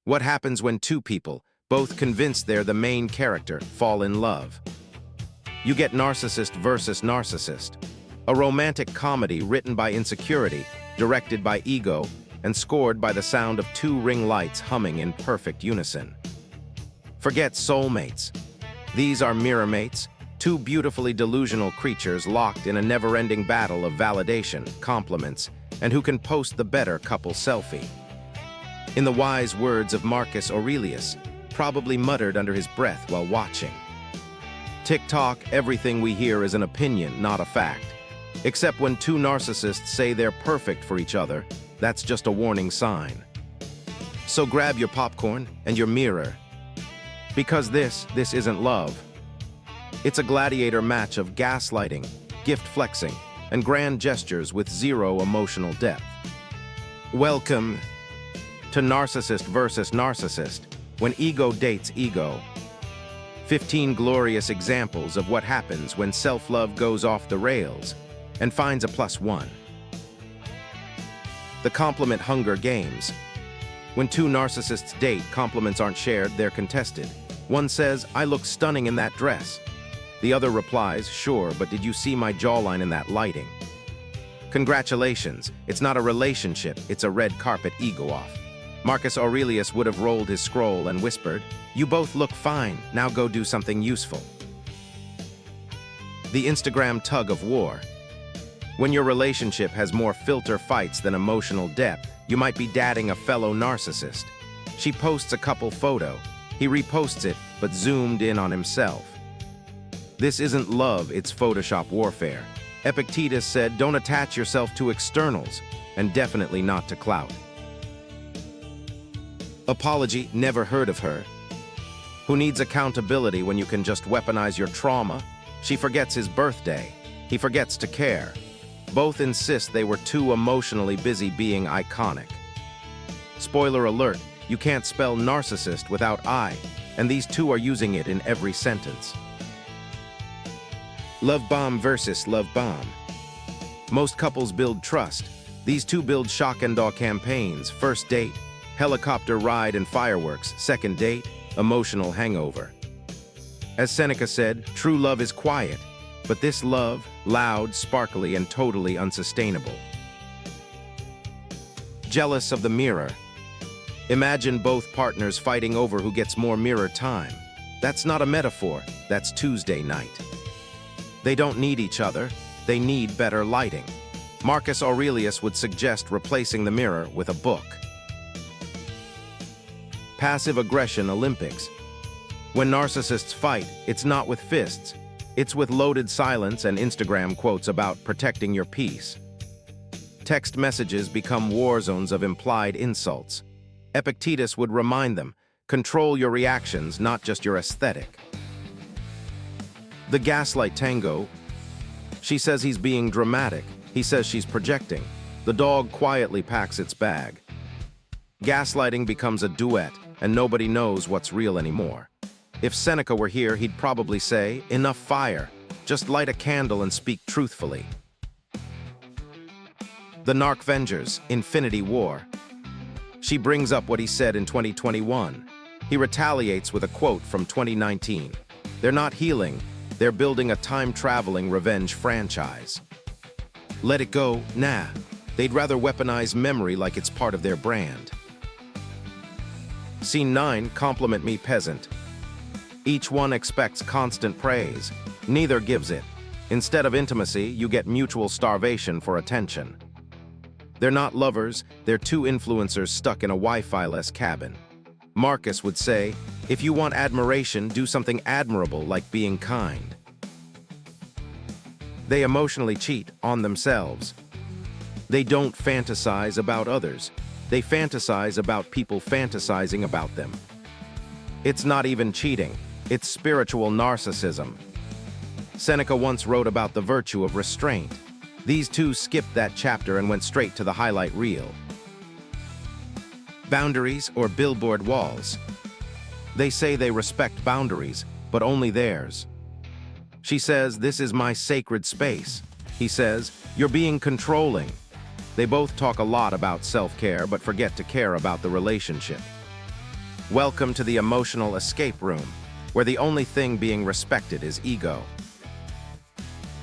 What happens when two people, both convinced they're the main character, fall in love? You get Narcissist versus Narcissist, a romantic comedy written by insecurity, directed by ego, and scored by the sound of two ring lights humming in perfect unison. Forget soulmates. These are mirror mates, two beautifully delusional creatures locked in a never-ending battle of validation, compliments, and who can post the better couple selfie. In the wise words of Marcus Aurelius, probably muttered under his breath while watching, "TikTok, everything we hear is an opinion, not a fact. Except when two narcissists say they're perfect for each other, that's just a warning sign." So grab your popcorn and your mirror. Because this isn't love. It's a gladiator match of gaslighting, gift flexing, and grand gestures with zero emotional depth. Welcome to Narcissist versus Narcissist, when ego dates ego. 15 glorious examples of what happens when self-love goes off the rails and finds a +1. The compliment hunger games. When two narcissists date, compliments aren't shared, they're contested. One says, "I look stunning in that dress." The other replies, "Sure, but did you see my jawline in that lighting?" Congratulations, it's not a relationship, it's a red carpet ego-off. Marcus Aurelius would have rolled his scroll and whispered, "You both look fine, now go do something useful." The Instagram tug of war. When your relationship has more filter fights than emotional depth, you might be dating a fellow narcissist. She posts a couple photo. He reposts it, but zoomed in on himself. This isn't love, it's Photoshop warfare. Epictetus said, "Don't attach yourself to externals, and definitely not to clout." Apology, never heard of her. Who needs accountability when you can just weaponize your trauma? She forgets his birthday. He forgets to care. Both insist they were too emotionally busy being iconic. Spoiler alert, you can't spell narcissist without I, and these two are using it in every sentence. Love bomb versus love bomb. Most couples build trust. These two build shock and awe campaigns. First date, helicopter ride and fireworks. Second date, emotional hangover. As Seneca said, true love is quiet, but this love, loud, sparkly, and totally unsustainable. Jealous of the mirror. Imagine both partners fighting over who gets more mirror time. That's not a metaphor, that's Tuesday night. They don't need each other, they need better lighting. Marcus Aurelius would suggest replacing the mirror with a book. Passive aggression Olympics. When narcissists fight, it's not with fists, it's with loaded silence and Instagram quotes about protecting your peace. Text messages become war zones of implied insults. Epictetus would remind them, control your reactions, not just your aesthetic. The gaslight tango. She says he's being dramatic. He says she's projecting. The dog quietly packs its bag. Gaslighting becomes a duet, and nobody knows what's real anymore. If Seneca were here, he'd probably say, "Enough fire. Just light a candle and speak truthfully." The Narc Vengers, Infinity War. She brings up what he said in 2021. He retaliates with a quote from 2019. They're not healing, they're building a time-traveling revenge franchise. Let it go, nah. They'd rather weaponize memory like it's part of their brand. Scene 9, compliment me peasant. Each one expects constant praise. Neither gives it. Instead of intimacy, you get mutual starvation for attention. They're not lovers, they're two influencers stuck in a Wi-Fi-less cabin. Marcus would say, if you want admiration, do something admirable like being kind. They emotionally cheat on themselves. They don't fantasize about others. They fantasize about people fantasizing about them. It's not even cheating, it's spiritual narcissism. Seneca once wrote about the virtue of restraint. These two skipped that chapter and went straight to the highlight reel. Boundaries or billboard walls. They say they respect boundaries, but only theirs. She says, "This is my sacred space." He says, "You're being controlling." They both talk a lot about self-care, but forget to care about the relationship. Welcome to the emotional escape room, where the only thing being respected is ego.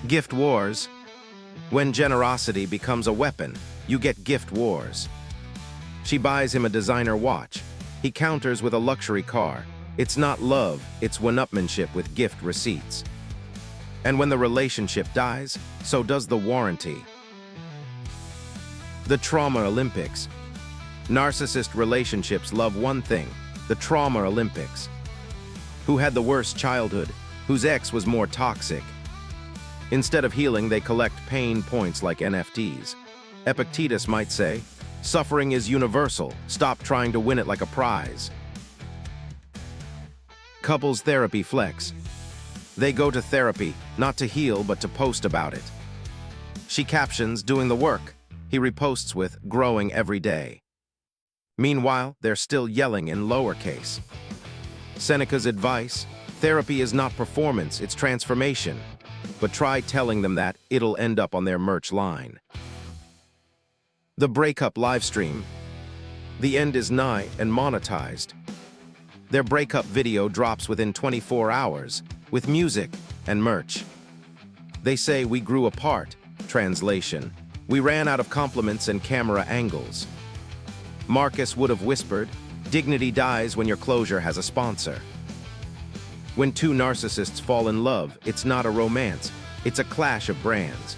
Gift wars. When generosity becomes a weapon, you get gift wars. She buys him a designer watch. He counters with a luxury car. It's not love, it's one-upmanship with gift receipts. And when the relationship dies, so does the warranty. The Trauma Olympics. Narcissist relationships love one thing, the Trauma Olympics. Who had the worst childhood? Whose ex was more toxic? Instead of healing, they collect pain points like NFTs. Epictetus might say, suffering is universal, stop trying to win it like a prize. Couples therapy flex. They go to therapy, not to heal, but to post about it. She captions, doing the work. He reposts with, growing every day. Meanwhile, they're still yelling in lowercase. Seneca's advice, therapy is not performance, it's transformation. But try telling them that, it'll end up on their merch line. The breakup livestream. The end is nigh and monetized. Their breakup video drops within 24 hours, with music and merch. They say we grew apart, translation. We ran out of compliments and camera angles. Marcus would have whispered, dignity dies when your closure has a sponsor. When two narcissists fall in love, it's not a romance, it's a clash of brands.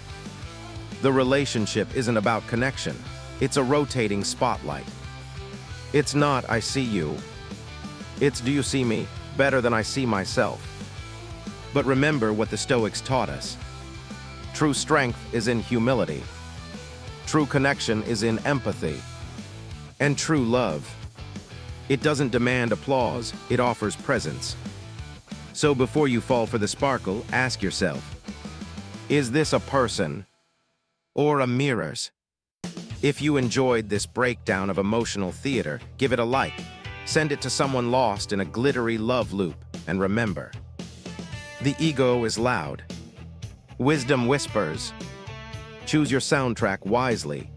The relationship isn't about connection, it's a rotating spotlight. It's not, I see you. It's, do you see me, better than I see myself. But remember what the Stoics taught us. True strength is in humility. True connection is in empathy. And true love. It doesn't demand applause, it offers presence. So before you fall for the sparkle, ask yourself, is this a person or a mirrors? If you enjoyed this breakdown of emotional theater, give it a like. Send it to someone lost in a glittery love loop, and remember, the ego is loud. Wisdom whispers. Choose your soundtrack wisely.